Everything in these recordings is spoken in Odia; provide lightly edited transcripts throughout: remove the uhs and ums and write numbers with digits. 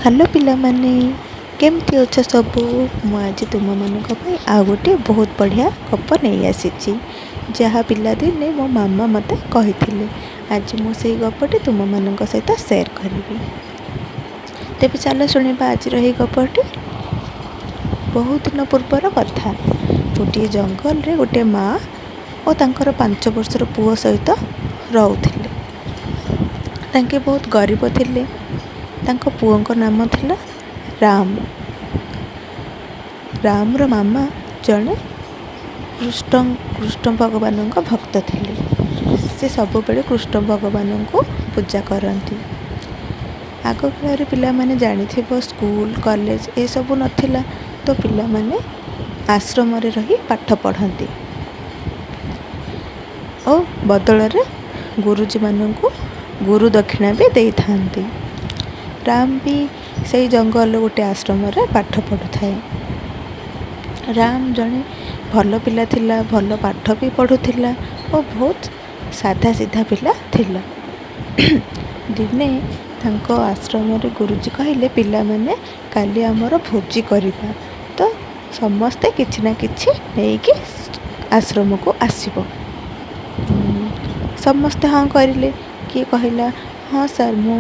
ହ୍ୟାଲୋ ପିଲାମାନେ, କେମିତି ଅଛ ସବୁ? ମୁଁ ଆଜି ତୁମମାନଙ୍କ ପାଇଁ ଆଉ ଗୋଟିଏ ବହୁତ ବଢ଼ିଆ ଗପ ନେଇ ଆସିଛି, ଯାହା ପିଲାଦିନେ ମୋ ମାମା ମୋତେ କହିଥିଲେ। ଆଜି ମୁଁ ସେଇ ଗପଟି ତୁମମାନଙ୍କ ସହିତ ସେୟାର କରିବି। ତେବେ ଚାଲ ଶୁଣିବା ଆଜିର ଏହି ଗପଟି। ବହୁ ଦିନ ପୂର୍ବର କଥା। ଗୋଟିଏ ଜଙ୍ଗଲରେ ଗୋଟିଏ ମା ଓ ତାଙ୍କର 5 ବର୍ଷର ପୁଅ ସହିତ ରହୁଥିଲେ। ତାଙ୍କେ ବହୁତ ଗରିବ ଥିଲେ। ତାଙ୍କ ପୁଅଙ୍କ ନାମ ଥିଲା ରାମ। ରାମର ମାମା ଜଣେ କୃଷ୍ଣ ଭଗବାନଙ୍କ ଭକ୍ତ ଥିଲେ। ସେ ସବୁବେଳେ କୃଷ୍ଣ ଭଗବାନଙ୍କୁ ପୂଜା କରନ୍ତି। ଆଗକାଳରେ ପିଲାମାନେ ଜାଣିଥିବ, ସ୍କୁଲ କଲେଜ ଏସବୁ ନଥିଲା, ତ ପିଲାମାନେ ଆଶ୍ରମରେ ରହି ପାଠ ପଢ଼ନ୍ତି ଓ ବଦଳରେ ଗୁରୁଜୀମାନଙ୍କୁ ଗୁରୁ ଦକ୍ଷିଣା ବି ଦେଇଥାନ୍ତି। ରାମ ବି ସେଇ ଜଙ୍ଗଲର ଗୋଟେ ଆଶ୍ରମରେ ପାଠ ପଢ଼ୁଥାଏ। ରାମ ଜଣେ ଭଲ ପିଲା ଥିଲା, ଭଲ ପାଠ ବି ପଢ଼ୁଥିଲା ଓ ବହୁତ ସାଧା ସିଧା ପିଲା ଥିଲା। ଦିନେ ତାଙ୍କ ଆଶ୍ରମରେ ଗୁରୁଜୀ କହିଲେ, ପିଲାମାନେ କାଲି ଆମର ଭୋଜି କରିବା, ତ ସମସ୍ତେ କିଛି ନା କିଛି ନେଇକି ଆଶ୍ରମକୁ ଆସିବ। ସମସ୍ତେ ହଁ କରିଲେ। କିଏ କହିଲା, ହଁ ସାର୍ ମୁଁ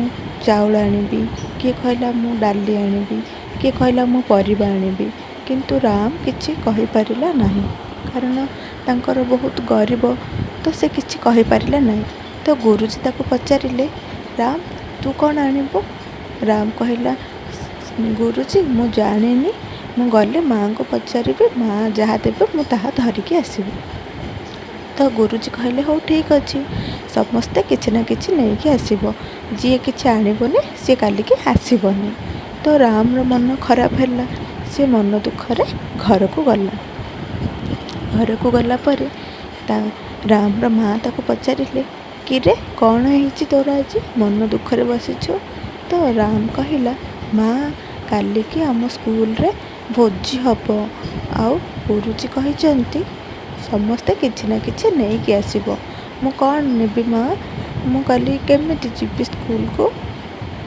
ଚାଉଳ ଆଣିବି, କିଏ କହିଲା ମୁଁ ଡାଲି ଆଣିବି, କିଏ କହିଲା ମୁଁ ପରିବା ଆଣିବି। କିନ୍ତୁ ରାମ କିଛି କହିପାରିଲା ନାହିଁ, କାରଣ ତାଙ୍କର ବହୁତ ଗରିବ, ତ ସେ କିଛି କହିପାରିଲା ନାହିଁ। ତ ଗୁରୁଜୀ ତାକୁ ପଚାରିଲେ, ରାମ ତୁ କ'ଣ ଆଣିବୁ? ରାମ କହିଲା, ଗୁରୁଜୀ ମୁଁ ଜାଣିନି, ମୁଁ ଗଲେ ମାଆଙ୍କୁ ପଚାରିବି, ମା ଯାହା ଦେବେ ମୁଁ ତାହା ଧରିକି ଆସିବି। ତ ଗୁରୁଜୀ କହିଲେ, ହଉ ଠିକ୍ ଅଛି, ସମସ୍ତେ କିଛି ନା କିଛି ନେଇକି ଆସିବ, ଯିଏ କିଛି ଆଣିବନି ସିଏ କାଲିକି ଆସିବନି। ତ ରାମର ମନ ଖରାପ ହେଲା। ସେ ମନ ଦୁଃଖରେ ଘରକୁ ଗଲା। ଘରକୁ ଗଲା ପରେ ରାମର ମାଆ ତାକୁ ପଚାରିଲେ, କିରେ କ'ଣ ହେଇଛି ତୋର, ଆଜି ମନ ଦୁଃଖରେ ବସିଛୁ? ତ ରାମ କହିଲା, ମା କାଲିକି ଆମ ସ୍କୁଲରେ ଭୋଜି ହେବ, ଆଉ ଗୁରୁଜୀ କହିଛନ୍ତି ସମସ୍ତେ କିଛି ନା କିଛି ନେଇକି ଆସିବ। ମୁଁ କ'ଣ ନେବି ମା? ମୁଁ କାଲି କେମିତି ଯିବି ସ୍କୁଲକୁ?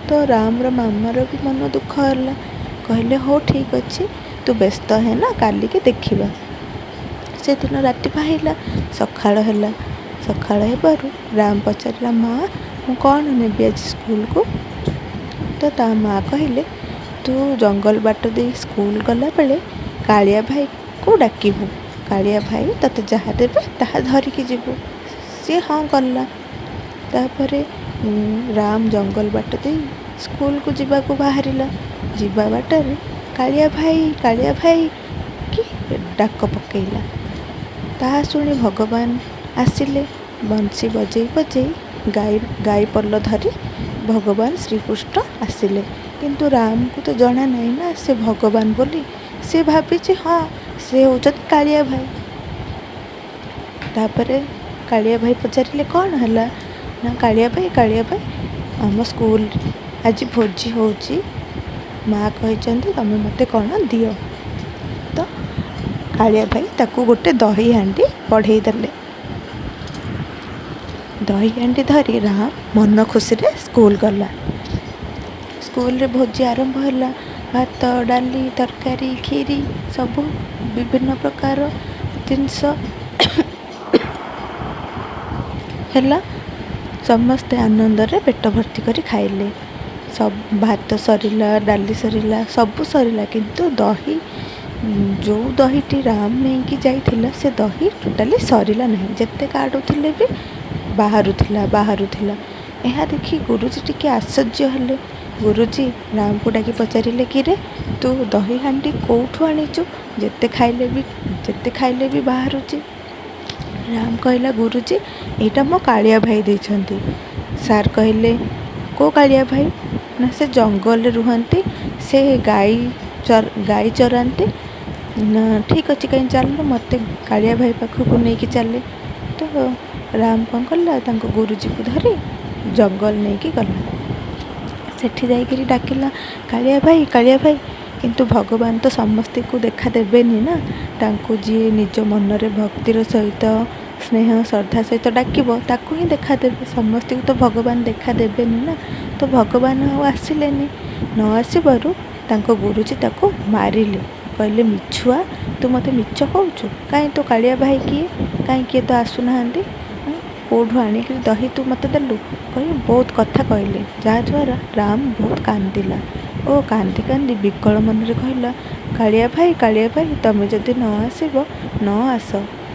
ତ ରାମର ମାମାର ବି ମନ ଦୁଃଖ ହେଲା। କହିଲେ, ହଉ ଠିକ୍ ଅଛି, ତୁ ବ୍ୟସ୍ତ ହେନା, କାଲିକି ଦେଖିବା। ସେଦିନ ରାତି ପାହିଲା, ସକାଳ ହେଲା। ସକାଳ ହେବାରୁ ରାମ ପଚାରିଲା, ମା ମୁଁ କ'ଣ ନେବି ଆଜି ସ୍କୁଲକୁ? ତ ତା ମା କହିଲେ, ତୁ ଜଙ୍ଗଲ ବାଟ ଦେଇ ସ୍କୁଲ ଗଲାବେଳେ କାଳିଆ ଭାଇକୁ ଡାକିବୁ। କାଳିଆ ଭାଇ ତୋତେ ଯାହା ଦେବେ ତାହା ଧରିକି ଯିବୁ। ସିଏ ହଁ କଲା। ତାପରେ ରାମ ଜଙ୍ଗଲ ବାଟ ଦେଇ ସ୍କୁଲକୁ ଯିବାକୁ ବାହାରିଲା। ଯିବା ବାଟରେ କାଳିଆ ଭାଇ କି ଡାକ ପକେଇଲା। ତାହା ଶୁଣି ଭଗବାନ ଆସିଲେ। ବଂଶୀ ବଜେଇ ବଜେଇ ଗାଈ ପଲ ଧରି ଭଗବାନ ଶ୍ରୀକୃଷ୍ଣ ଆସିଲେ। କିନ୍ତୁ ରାମକୁ ତ ଜଣା ନାହିଁ ନା ସେ ଭଗବାନ ବୋଲି। ସେ ଭାବିଛି ହଁ ସେ ହେଉଛନ୍ତି କାଳିଆ ଭାଇ। ତାପରେ କାଳିଆ ଭାଇ ପଚାରିଲେ, କ'ଣ ହେଲା? ନା କାଳିଆ ଭାଇ ଆମ ସ୍କୁଲରେ ଆଜି ଭୋଜି ହେଉଛି, ମା କହିଛନ୍ତି ତମେ ମୋତେ କ'ଣ ଦିଅ। ତ କାଳିଆ ଭାଇ ତାକୁ ଗୋଟେ ଦହି ହାଣ୍ଡି ବଢ଼େଇ ଦେଲେ। ଦହି ହାଣ୍ଡି ଧରି ରାମ ମନ ଖୁସିରେ ସ୍କୁଲ ଗଲା। ସ୍କୁଲରେ ଭୋଜି ଆରମ୍ଭ ହେଲା। ଭାତ, ଡାଲି, ତରକାରୀ, କ୍ଷୀରି ସବୁ ବିଭିନ୍ନ ପ୍ରକାର ଜିନିଷ ହେଲା। ସମସ୍ତେ ଆନନ୍ଦରେ ପେଟ ଭର୍ତ୍ତି କରି ଖାଇଲେ। ଭାତ ସରିଲା, ଡାଲି ସରିଲା, ସବୁ ସରିଲା, କିନ୍ତୁ ଯେଉଁ ଦହିଟି ରାମ ନେଇକି ଯାଇଥିଲା ସେ ଦହି ଟୋଟାଲି ସରିଲା ନାହିଁ। ଯେତେ କାଢ଼ୁଥିଲେ ବି ବାହାରୁଥିଲା। ଏହା ଦେଖି ଗୁରୁଜୀ ଟିକେ ଆଶ୍ଚର୍ଯ୍ୟ ହେଲେ। ଗୁରୁଜୀ ରାମକୁ ଡାକି ପଚାରିଲେ, କିରେ ତୁ ଦହି ହାଣ୍ଡି କେଉଁଠୁ ଆଣିଛୁ? ଯେତେ ଖାଇଲେ ବି ବାହାରୁଛି। ରାମ କହିଲା, ଗୁରୁଜୀ ଏଇଟା ମୋ କାଳିଆ ଭାଇ ଦେଇଛନ୍ତି। ସାର୍ କହିଲେ, କେଉଁ କାଳିଆ ଭାଇ? ନା ସେ ଜଙ୍ଗଲରେ ରୁହନ୍ତି, ସେ ଗାଈ ଚରାନ୍ତି। ନା ଠିକ୍ ଅଛି, କାହିଁ ଚାଲୁନ ମୋତେ କାଳିଆ ଭାଇ ପାଖକୁ ନେଇକି ଚାଲେ। ତ ରାମ କ'ଣ କଲା, ତାଙ୍କ ଗୁରୁଜୀକୁ ଧରି ଜଙ୍ଗଲ ନେଇକି ଗଲା। ସେଠି ଯାଇକିରି ଡାକିଲା, କାଳିଆ ଭାଇ। କିନ୍ତୁ ଭଗବାନ ତ ସମସ୍ତଙ୍କୁ ଦେଖା ଦେବେନି ନା। ତାଙ୍କୁ ଯିଏ ନିଜ ମନରେ ଭକ୍ତିର ସହିତ, ସ୍ନେହ ଶ୍ରଦ୍ଧା ସହିତ ଡାକିବ ତାକୁ ହିଁ ଦେଖାଦେବେ। ସମସ୍ତଙ୍କୁ ତ ଭଗବାନ ଦେଖା ଦେବେନି ନା। ତ ଭଗବାନ ଆଉ ଆସିଲେନି। ନ ଆସିବାରୁ ତାଙ୍କ ଗୁରୁଜୀ ତାକୁ ମାରିଲେ। କହିଲେ ମିଛୁଆ, ତୁ ମୋତେ ମିଛ କହୁଛୁ? କାହିଁ ତୋ କାଳିଆ ଭାଇ କିଏ? କାହିଁ କିଏ ତ ଆସୁନାହାନ୍ତି? କେଉଁଠୁ ଆଣିକିରି ଦହି ତୁ ମୋତେ ଦେଲୁ? କହି ବହୁତ କଥା କହିଲେ, ଯାହାଦ୍ୱାରା ରାମ ବହୁତ କାନ୍ଦିଲା ଓ କାନ୍ଦି କାନ୍ଦି ବିକଳ ମନରେ କହିଲା, କାଳିଆ ଭାଇ ତମେ ଯଦି ନ ଆସିବ ନ ଆସ,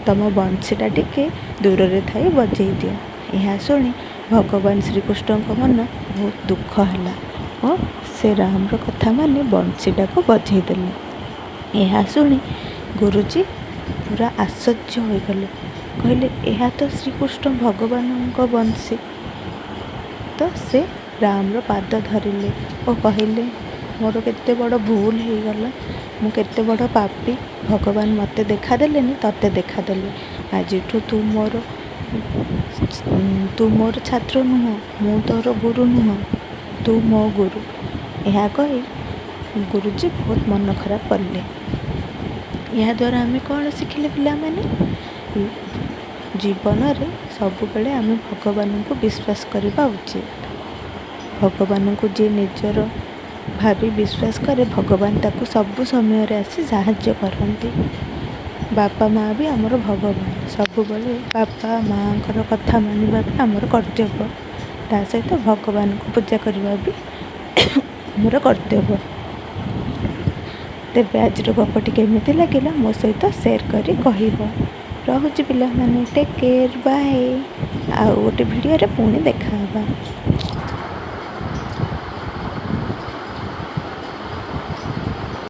ତମ ବଂଶୀଟା ଟିକେ ଦୂରରେ ଥାଇ ବଜେଇ ଦିଅ। ଏହା ଶୁଣି ଭଗବାନ ଶ୍ରୀକୃଷ୍ଣଙ୍କ ମନ ବହୁତ ଦୁଃଖ ହେଲା ଓ ସେ ରାମର କଥା ମାନି ବଂଶୀଟାକୁ ବଜେଇ ଦେଲେ। ଏହା ଶୁଣି ଗୁରୁଜୀ ପୁରା ଆଶ୍ଚର୍ଯ୍ୟ ହୋଇଗଲେ। କହିଲେ, ଏହା ତ ଶ୍ରୀକୃଷ୍ଣ ଭଗବାନଙ୍କ ବଂଶୀ। ତ ସେ ରାମର ପାଦ ଧରିଲେ ଓ କହିଲେ, ମୋର କେତେ ବଡ଼ ଭୁଲ ହେଇଗଲା, ମୁଁ କେତେ ବଡ଼ ପାପୀ। ଭଗବାନ ମୋତେ ଦେଖାଦେଲେନି, ତତେ ଦେଖାଦେଲେ। ଆଜିଠୁ ତୁ ମୋର ଛାତ୍ର ନୁହଁ, ମୁଁ ତୋର ଗୁରୁ ନୁହଁ, ତୁ ମୋ ଗୁରୁ। ଏହା କହି ଗୁରୁଜୀ ବହୁତ ମନ ଖରାପ କଲେ। ଏହାଦ୍ୱାରା ଆମେ କ'ଣ ଶିଖିଲେ ପିଲାମାନେ? ଜୀବନରେ ସବୁବେଳେ ଆମେ ଭଗବାନଙ୍କୁ ବିଶ୍ୱାସ କରିବା ଉଚିତ। ଭଗବାନଙ୍କୁ ଯିଏ ନିଜର ଭାବି ବିଶ୍ୱାସ କରେ, ଭଗବାନ ତାକୁ ସବୁ ସମୟରେ ଆସି ସାହାଯ୍ୟ କରନ୍ତି। ବାପା ମାଆ ବି ଆମର ଭଗବାନ। ସବୁବେଳେ ବାପା ମାଆଙ୍କର କଥା ମାନିବା ବି ଆମର କର୍ତ୍ତବ୍ୟ। ତା ସହିତ ଭଗବାନଙ୍କୁ ପୂଜା କରିବା ବି ଆମର କର୍ତ୍ତବ୍ୟ। ତେବେ ଆଜିର ଗପଟି କେମିତି ଲାଗିଲା ମୋ ସହିତ ସେୟାର କରି କହିବ। ରହୁଛି ପିଲାମାନେ, ଟେକ୍ କେୟାର, ବାଏ। ଆଉ ଗୋଟେ ଭିଡ଼ିଓରେ ପୁଣି ଦେଖା ହେବା।